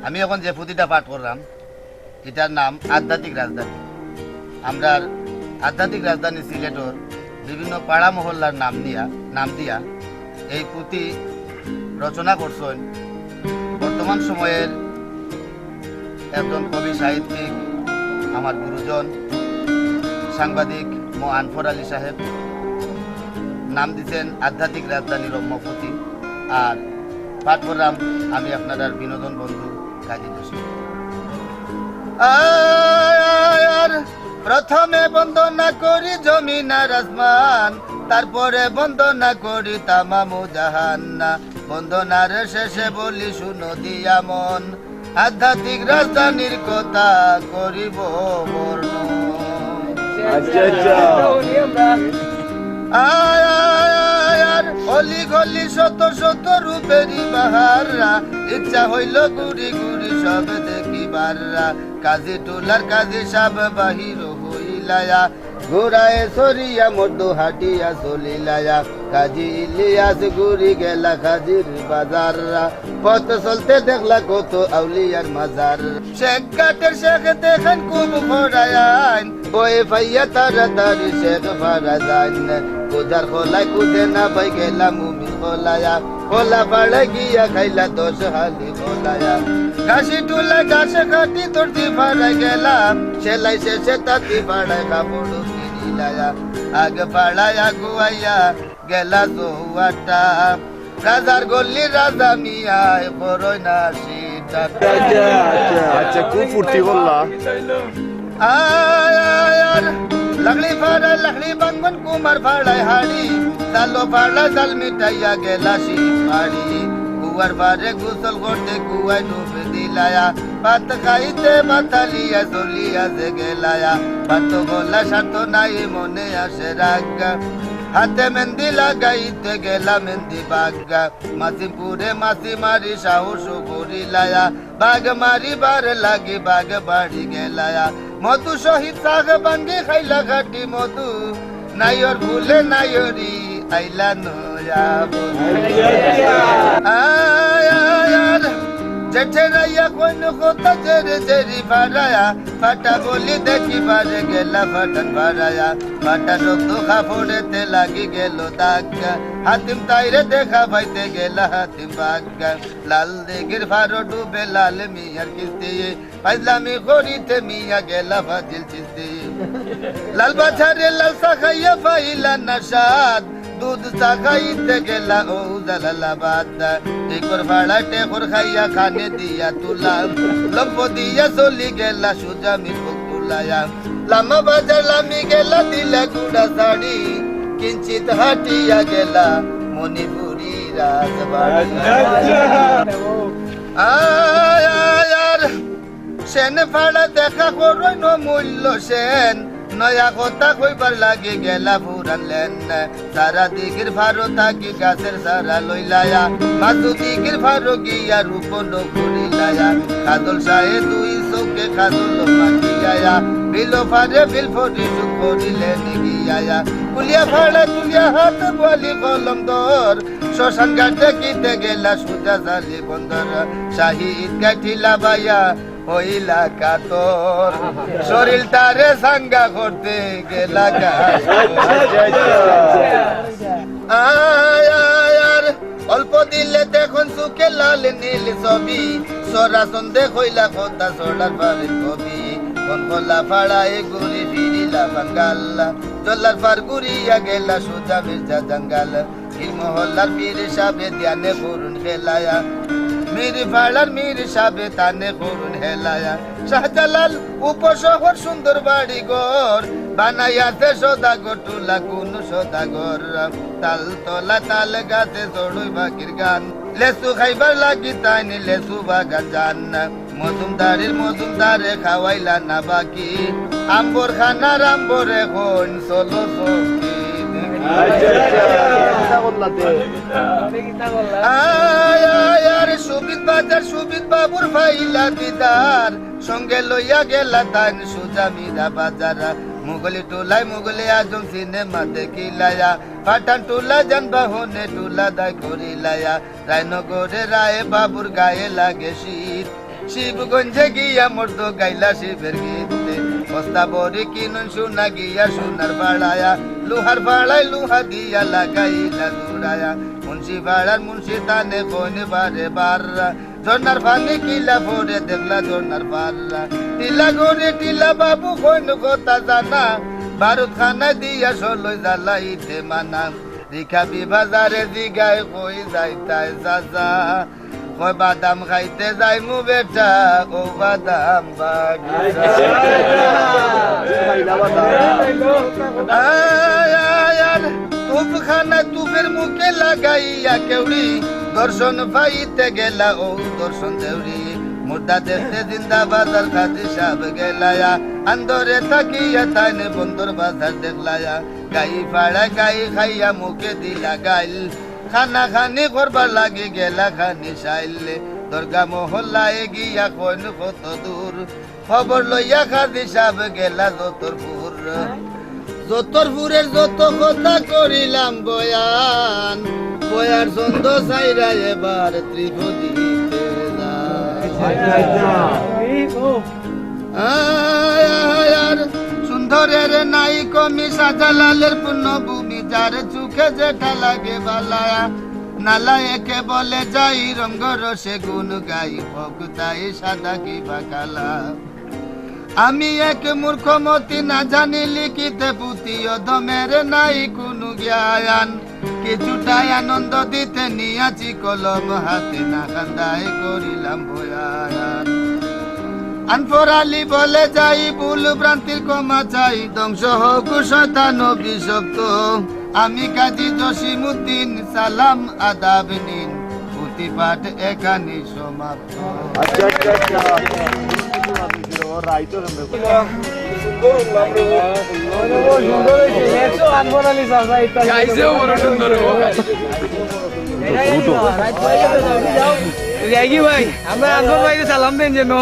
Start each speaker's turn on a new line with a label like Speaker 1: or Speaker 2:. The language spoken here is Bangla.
Speaker 1: আমি এখন যে পুঁথিটা পাঠ করলাম এটার নাম আধ্যাত্মিক রাজধানী। আমরা আধ্যাত্মিক রাজধানী সিলেটর বিভিন্ন পাড়া মহল্লার নাম দিয়া এই পুঁথি রচনা করছেন বর্তমান সময়ের একজন কবি সাহিত্যিক, আমার গুরুজন সাংবাদিক মো আনফর আলী সাহেব। নাম দিচ্ছেন আধ্যাত্মিক রাজধানী রম্যপুঁথি। আর পাঠ করলাম আমি আপনার বিনোদন বন্ধু কাজী জসিম। আর প্রথমে বন্দনা করি জমিন আর আসমান, তারপরে বন্দনা করি তামামু জাহান্না, বন্দনার শেষে বলি শুনো দিয়া মন, আধ্যাত্মিক রাজধানীর কথা করিব বর্ণন। অলি গলি শত শত রূপেরই বাহাররা, ইচ্ছা হইল গুড়ি গুড়ি সব দেখিবাররা, কাজী টুলার কাজী সাব বাহির হইলায়া, ঘোড়ায় সরিয়া মধ্য হাটিয়া চলিলায়া, কাজী ইলিয়াস ঘুরি গেলা কাজীর বাজাররা, পথ চলতে দেখলা কত আউলিয়ার মাজার, শেখ কাটের শেখ দেখেন খুব ভরায়ান, বয়ে ভাইয়া তাড়াতাড়ি শেখ ভাড়া যান, কোদার খোলায় কুদে না পাই গেলা মুমিন খোলায়া, খোলা পাড়ে গিয়া খাইলা 10 হালি খোলায়া, ঘাসি টুলা ঘাসে কাটি তোরতি ভাড়া গেলাম, সেলাই শেষে তাঁতি ভাড়ায় কাপড় কিনিলায়া, আগ পাড়ায় আগুয়াইয়া গেলা জৌয়াটা, রাজার গল্লি রাজা মিয়া বড়ই না সীতা।
Speaker 2: আচ্ছা খুব ফুর্তি করলা।
Speaker 1: লাগলি ফাড়ায় লাগলি বাঙ্গন কুমার ফাড়ায় হাড়ি, জালো ফাড়া জাল মিটাইয়া গেলা শিপাড়ি, কুয়ার বারে গোসল করতে কুয়ায় ডুবে দিলায়া, ভাত খাইতে বাতালিয়া চলিয়া যে গেলায়া, ভাত বলা স্বার্থ নাই মনে আসে রাগা, হাতে মেহেন্দি লাগাইতে গেলা মেহেন্দি বাগা, মাসিমপুরে মাসি মারি সাহস করিলায়া, বাঘ মারিবার লাগি বাঘ বাড়ি গেলায়া, মধু সহিত শাক ভাঙ্গি খাইলা ঘাটি মধু, নাইর ভুলে নাইরি আইলা নয়া জেঠেরাইয়া কোন কথা জেরে জেরি ভাড়ায়া, ফাটা বলি দেখি বারে গেলা ফাটান ভাড়ায়া, ফাটা রক্ত খাপড়েতে লাগি গেল দাগা, হাতিম তাইরে দেখা পাইতে গেলা হাতিম বাগা, লাল দিঘির ফারো ডুবে লাল মিয়ার কিস্তি, ফাইজলামি করিতে মিয়া গেলা ফাজিল চিস্তি, লাল বাছারে লাল শাখাইয়া পাইলা না স্বাদ, দুধ চাখাইতে গেলা ও জালালাবাদ, টেকর ভাড়া টেকর খাইয়া খানে দিয়া তুলা, লম্প দিয়া চলি গেলা সুজা মিরপুক তুলায়া, লামা বাজার লামি গেলা দিলা গুড়া শাড়ি, কিঞ্চিত হাটিয়া গেলা মণিপুরি রাজবাড়ি। আয়ার সেন ভাড়া দেখা করো ন মূল্য সেন, নয়া কথা কইবার লাগে গেলা পুরান লেন, সারা দিগির ভারো থাকি গাছের সারা লইলায়া, মাসু দিগির ভারো গিয়া রূপন করিলায়া, খাদল সাহে দুই চোখে খাদল মাটিয়ায়া, বিলো ফারে বিল ফরি সুখ করিলেন গিয়ায়া, কুলিয়া ভাড়া তুলিয়া হাত বলি কলম দর, শ্মশান ঘাট দেখিতে গেলা সুজা জালি বন্দর, শাহিদ কাঠিলা বাইয়া হইলা কাতর, শরীর তারে সাঙ্গা করতে গেলা আয়ার, অল্প দিলে দেখুন সুখে লাল নীল ছবি, সরাসন দেখইলা কথা সোলার বাড়ির কবি, কোন কলা ফাড়ায় ঘুরি ফিরিলা বাঙ্গাল্লা, জল্লার পার ঘুরিয়া গেলা সুজা মির্জা জঙ্গাল, পীর মহল্লার পীর সাবে ধ্যানে করুন খেলায়া, মির ফাড়ার মির সাবে তানে করুন হেলায়া, শাহজালাল উপশহর সুন্দর বাড়ি ঘর, বানাইয়াছে সদাগর টুলা কোন সদাগর, তাল তলা তাল গাছে চড়ুই বাকির গান, লেসু খাইবার লাগি তাইনি লেসু বাগান জান, মজুমদারে খাওয়াইলা না বাকি, আম্বর খানার আম্বরে হন চলো সখী। সুবিদ বাজার সুবিদ বাবুর ভাইলা দিদার, সঙ্গে লইয়া গেলা তাইন সুজা মীরা বাজারা, মুগলি টুলাই মুগলি আজম সিনেমা দেখিলায়া, পাঠান টুলা যানবাহনে টুলা দায় করিলায়া, রায়নগরে রায় বাবুর গায়ে লাগে শীত, শিবগঞ্জে গিয়া মর্দ গাইলা শিবের গীতে বস্তা বড়ি কিনুন সোনা গিয়া সোনার পাড়ায়া লোহার পাড়ায় লোহা দিয়া লাগাইলা জোড়ায়া মুন্সি পাড়ার মুন্সি তানে কোন বারে বাররা ঝর্নার পানি কিলা ভরে দেখলা ঝর্নার পাড়া টিলা গড়ে টিলা বাবু কোন কথা জানা ভারত খানা দিয়া সলই জ্বালাইতে মানা রিখাবি বাজারে জিগায় কই যাইতাই চাচা কই বাদাম খাইতে যাই মু বেটা ও বাদাম বাগিচা তুপ খানা তুপের মুখে লাগাইয়া কেউড়ি দর্শন পাইতে গেলা ও দর্শন দেউরি মুর্দা দেখতে জিন্দা বাজার খাতি সাব গেলায়া আন্দরে থাকিয়া তাইনে বন্দর বাজার দেখলায়া গাই ফাড়া গাই খাইয়া মুখে দিলা গাইল খানা খানি করবার লাগে গেলা খানি সাইলে দরগা মহল্লায় গিয়া কোন কত দূর খবর লইয়া খাতি সাব গেলা যতরপুর যতরপুরের যত কথা করিলাম বয়ান বয়ার ছন্দ চাইরা এবার ত্রিপদীতে আর সুন্দরের নাই কমি সাজালালের পূর্ণভূমি যার চোখে যেটা লাগে বালায়া নালায়কে বলে যাই রঙ্গ রসে গুণ গাই ভক্তাই সাদা কি বাকালা আমি এক মূর্খমতি না জানি লিখিতে পুঁথি অধমের নাই কোনো জ্ঞান কিছুটাই আনন্দ দিতে নিয়াছি কলম হাতে না কান্দায় করিলাম ভয়ান আনফরালি বলে যাই ভুল ভ্রান্তির ক্ষমা চাই ধ্বংস হোক শয়তান অভিশপ্ত আমি কাজী জসিমউদ্দিন সালাম আদাব নিন পুঁথি পাঠ এখানে সমাপ্ত
Speaker 3: ভাই আমরা আনসার ভাইকে সালাম দেন যেন